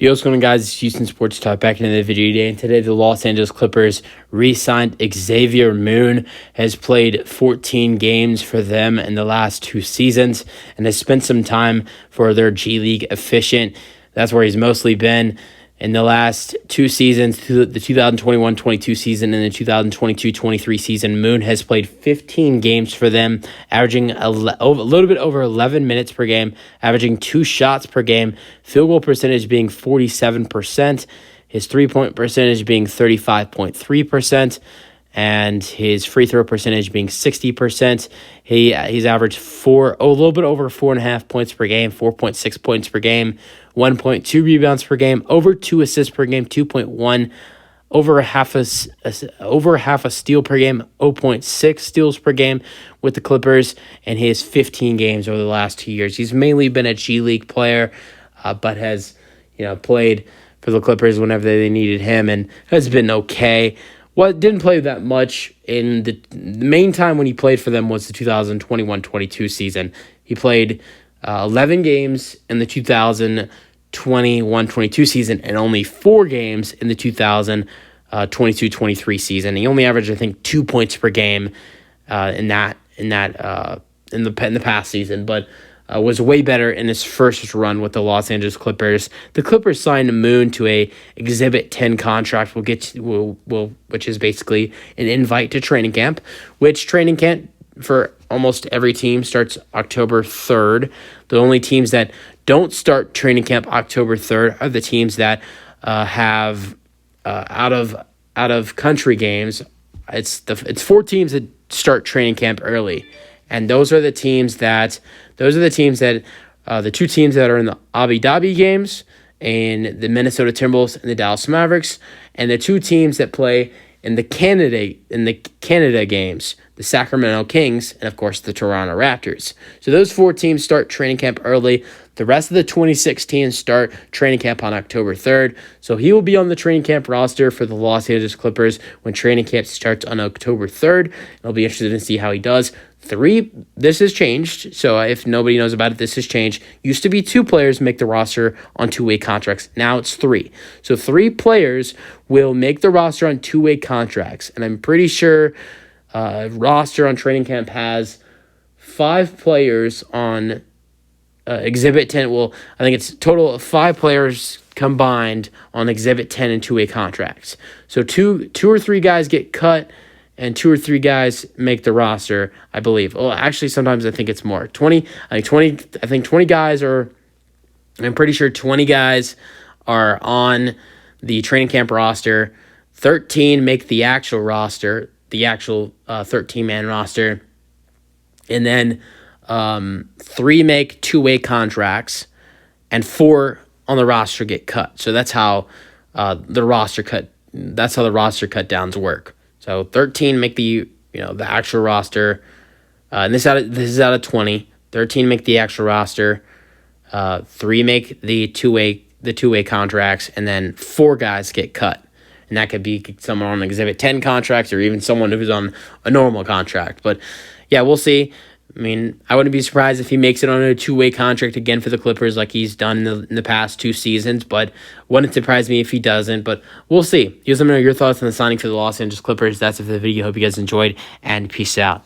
Yo, what's going on, guys? It's Houston Sports Talk back into the video today. And today, the Los Angeles Clippers re-signed Xavier Moon, has played 14 games for them in the last 2 seasons, and has spent some time for their G League efficient. That's where he's mostly been in the last 2 seasons, the 2021-22 season and the 2022-23 season. Moon has played 15 games for them, averaging a little bit over 11 minutes per game, averaging 2 shots per game, field goal percentage being 47%, his three-point percentage being 35.3%, and his free throw percentage being 60%. He's averaged a little bit over 4.5 points per game, 4.6 points per game, 1.2 rebounds per game, over 2 assists per game, 2.1, over half a steal per game, 0.6 steals per game with the Clippers in his 15 games over the last 2 years. He's mainly been a G League player, but has played for the Clippers whenever they needed him and has been okay. Didn't play that much in the main time when he played for them was the 2021-22 season. He played 11 games in the 2021-22 season and only 4 games in the 2022-23 season. He only averaged, I think, 2 points per game in the past season, but was way better in his first run with the Los Angeles Clippers. The Clippers signed Moon to a Exhibit 10 contract, which is basically an invite to training camp, which training camp for almost every team starts October 3rd. The only teams that don't start training camp October 3rd are the teams that have out of country games. It's 4 teams that start training camp early. And those are the teams that the 2 teams that are in the Abu Dhabi games, and the Minnesota Timberwolves and the Dallas Mavericks, and the 2 teams that play in the Canada games, the Sacramento Kings, and of course the Toronto Raptors. So those 4 teams start training camp early. The rest of the 26 teams start training camp on October 3rd. So he will be on the training camp roster for the Los Angeles Clippers when training camp starts on October 3rd. I'll be interested to see how he does. This has changed. So if nobody knows about it, this has changed. Used to be 2 players make the roster on 2-way contracts. Now it's 3. So 3 players will make the roster on 2-way contracts. And I'm pretty sure roster on training camp has 5 players on Exhibit 10. Well, I think it's a total of 5 players combined on Exhibit 10 and 2-way contracts. So two or 3 guys get cut, and 2 or 3 guys make the roster, I believe. Well, actually, sometimes I think it's more. 20 guys are. I'm pretty sure 20 guys are on the training camp roster. 13 make the actual roster, the actual 13-man roster, and then 3 make 2-way contracts, and 4 on the roster get cut. So that's how the roster cut downs work. So 13 make the actual roster, and this is out of 20. 13 make the actual roster. 3 make the two-way contracts, and then 4 guys get cut. And that could be someone on Exhibit 10 contracts or even someone who's on a normal contract. But yeah, we'll see. I mean, I wouldn't be surprised if he makes it on a 2-way contract again for the Clippers like he's done in the past 2 seasons, but wouldn't surprise me if he doesn't, but we'll see. Let me know your thoughts on the signing for the Los Angeles Clippers. That's it for the video. Hope you guys enjoyed, and peace out.